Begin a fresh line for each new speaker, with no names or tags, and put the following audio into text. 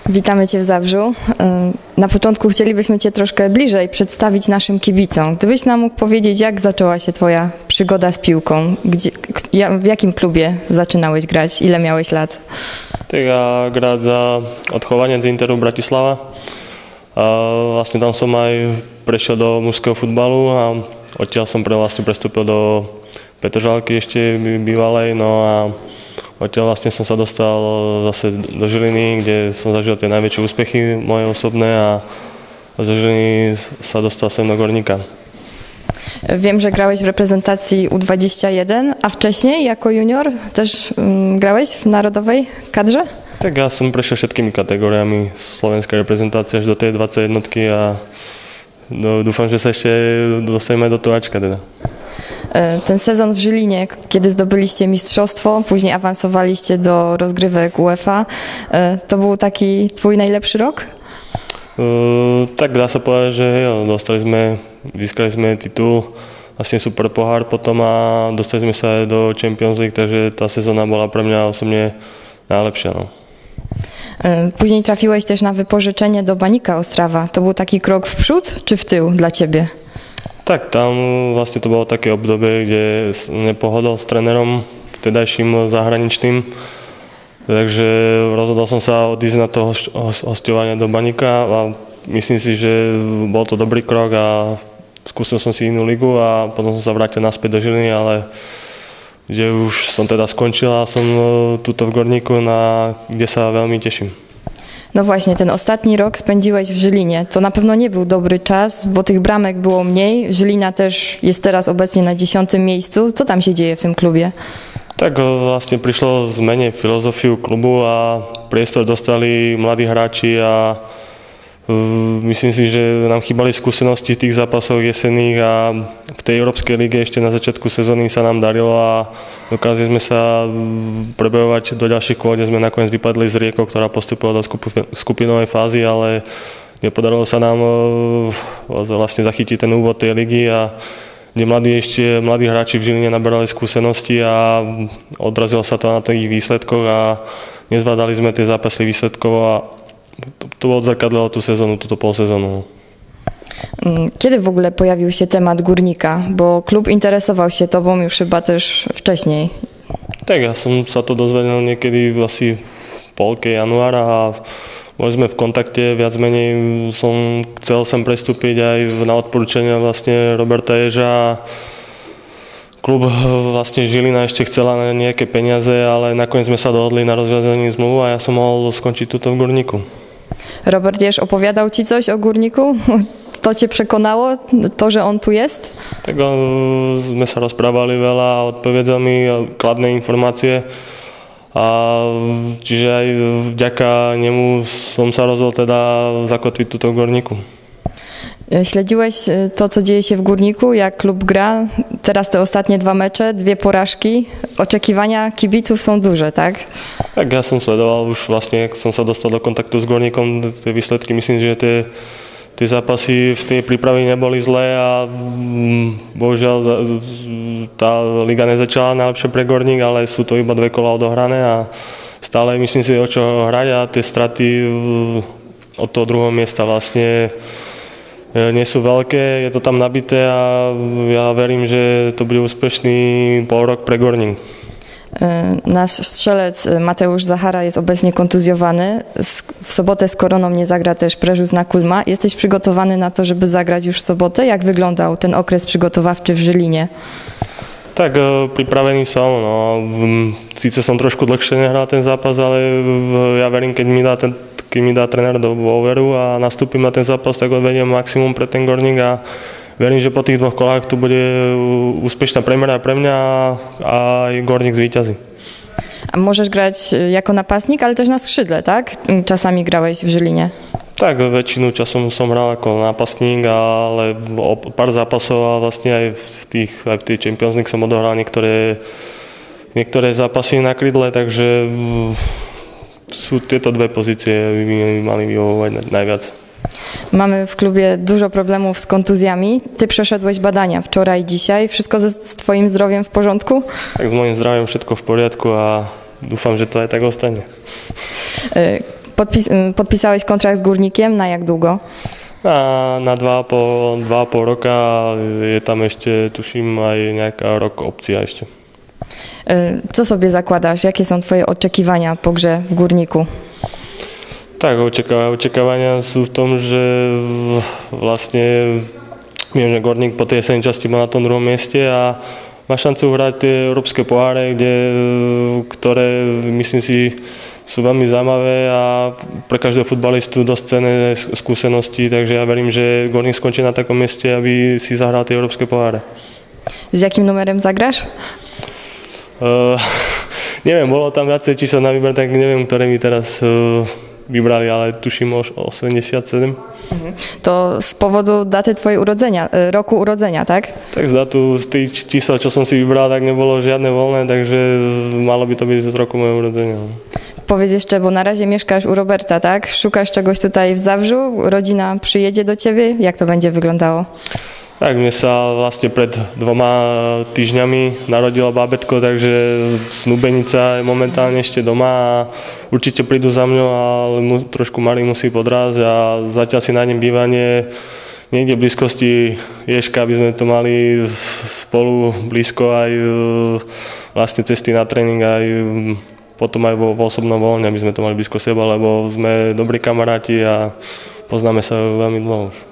Witamy Cię w Zabrzu. Na początku chcielibyśmy Cię troszkę bliżej przedstawić naszym kibicom. Gdybyś nam mógł powiedzieć, jak zaczęła się Twoja przygoda z piłką? W jakim klubie zaczynałeś grać? Ile miałeś lat?
Tak ja grať za odchovanie z Interu Bratislava. Vlastne tam som aj prešiel do mužského futbalu a odtiaľ som prestúpil do Petržalky ešte bývalej. No a odtiaľ vlastne som sa dostal zase do Žiliny, kde som zažil tie najväčšie úspechy moje osobné a zo Žiliny sa dostal sem do Górnika.
Wiem, że grałeś w reprezentacji U21, a wcześniej jako junior też grałeś w narodowej kadrze?
Tak ja som prešiel všetkými kategóriami slovenskej reprezentácie až do tej 21 a dúfam, že sa ešte dostaneme do toho Ačka teda.
Ten sezon w Żylinie, kiedy zdobyliście mistrzostwo, później awansowaliście do rozgrywek UEFA, to był taki twój najlepszy rok?
Tak dá sa povedať, že jo, získali sme titul, vlastne super pohár potom a dostali sme sa aj do Champions League, takže tá sezóna bola pre mňa osobne najlepšia. No.
Później trafiłeś też na wypożyczenie do Baníka Ostrava. To był taki krok w przód czy w tył dla ciebie?
Tak, tam vlastne to bolo také obdobie, kde nepohodol s trénerom vtedajším zahraničným. Takže rozhodol som sa odísť na to hosťovanie do Baníka a myslím si, že bol to dobrý krok a skúsil som si inú ligu a potom som sa vrátil naspäť do Žiliny, ale kde už som teda skončil a som tuto v Górniku, kde sa veľmi teším.
No właśnie, ten ostatni rok spędziłeś w Żylinie. To na pewno nie był dobry czas, bo tych bramek było mniej. Żylina też jest teraz obecnie na 10. miejscu. Co tam się dzieje w tym klubie?
Tak vlastne prišlo zmeniť filozofiu klubu a priestor dostali mladí hráči a myslím si, že nám chýbali skúsenosti v tých zápasoch jesenných a v tej Európskej lige ešte na začiatku sezóny sa nám darilo a dokázali sme sa prebojovať do ďalších kôl, kde sme nakoniec vypadli z Riekou, ktorá postupila do skupinovej fázy, ale nepodarilo sa nám vlastne zachytiť ten úvod tej ligy a kde mladí hráči v Žiline naberali skúsenosti a odrazilo sa to na tých výsledkoch a nezvládali sme tie zápasy výsledkovo a to odzrkadlilo tú sezónu, túto polsezónu.
Kiedy w ogóle pojawił się temat Górnika? Bo klub interesował się tobą już chyba też wcześniej.
Tak, ja som sa to dozvedel niekedy asi v polke januára a boli sme v kontakte, viac menej som chcel sem prestúpiť aj na odporúčanie vlastne Roberta Ježa. Klub vlastne Žilina ešte chcela nejaké peniaze, ale nakoniec sme sa dohodli na rozviazanie zmluvu a ja som mohol skončiť tuto v Górniku.
Robert Jež opowiadał ci coś o Górniku? Co cię przekonało? To, że on tu jest?
Tak sme sa rozprávali veľa a odpovedal mi kladné informácie. A čiže aj vďaka nemu som sa rozhodol teda zakotviť tuto v Górniku.
Śledziłeś to, co dzieje się w Górniku, jak klub gra? Teraz te ostatnie 2 mecze, 2 porażki. Oczekiwania kibiców są duże, tak?
Tak, ja som sledoval už vlastne, jak som sa dostal do kontaktu s Górnikom, tie výsledky, myslím, že tie zápasy v tej príprave neboli zlé a bohužiaľ tá liga nezačala najlepšie pre Górnik, ale sú to iba 2 kola odohrané a stále myslím si, o čo hrať a tie straty od toho druhého miesta vlastne nie sú veľké, je to tam nabité a ja verím, že to bude úspešný polrok pre Górnik.
Nasz strzelec Mateusz Zachara jest obecnie kontuzjowany. W sobotę z Koroną nie zagra też Prežus Nakulma. Jesteś przygotowany na to, żeby zagrać już w sobotę? Jak wyglądał ten okres przygotowawczy w Żylinie?
Tak, pripravený som. No. Síce som trošku dlhšie nehral ten zápas, ale ja verím, keď mi dá tréner dôveru a nastúpim na ten zápas, tak odvediem maximum pre ten Górnik a verím, že po tých 2 kolách to bude úspešná premiéra pre mňa a aj Górnik zvíťazí.
A możesz grać jako napastnik, ale też na skrzydle, tak? Czasami grałeś w Żylinie.
Tak, väčšinu času som hral ako nápastník, ale pár zápasov a vlastne aj v tej Champions League som odohral niektoré zápasy na krydle, takže sú tieto 2 pozície by mali vyhovovať najviac.
Mamy w klubie dużo problemów z kontuzjami. Ty przeszedłeś badania wczoraj i dzisiaj. Wszystko z twoim zdrowiem w porządku?
Tak, z moim zdrowiem wszystko w porządku a dúfam, že to aj tak ostane.
Podpisałeś kontrakt z Górnikiem, na jak długo?
Na 2,5 roka, je tam ešte, tuším, aj nejaká rok opcia ešte.
Co sobie zakładasz? Jakie są twoje oczekiwania po grze w Górniku?
Tak, očakávania sú v tom, že vlastne viem, že Górnik po tej jesenej časti bol na tom druhom mieste a má šancu hrať tie európske poháre, ktoré myslím si sú veľmi zaujímavé a pre každého futbalistu dosť cenné skúsenosti, takže ja verím, že Górnik skončí na takom mieste, aby si zahral tie európske poháre.
Z jakým numerem zagraš?
Neviem, bolo tam viacej čísel na výber, tak neviem, ktoré mi teraz vybrali, ale tuším o 87.
To z powodu daty twojej urodzenia, roku urodzenia, tak?
Tak z datu, z tých čísel, čo som si vybral, tak nebolo žiadne voľné, takže malo by to byť z roku mojego urodzenia.
Powiedz jeszcze, bo na razie mieszkasz u Roberta, tak? Szukasz czegoś tutaj w Zabrzu, rodzina przyjedzie do ciebie, jak to będzie wyglądało?
Tak, mne sa vlastne pred 2 týždňami narodilo bábätko, takže snúbenica je momentálne ešte doma a určite prídu za mňou, ale trošku malý musí podrásť a zatiaľ si nájdem bývanie niekde v blízkosti Ježka, aby sme to mali spolu blízko aj vlastne cesty na tréning, aj potom aj vo osobnom voľne, aby sme to mali blízko seba, lebo sme dobrí kamaráti a poznáme sa veľmi dlho už.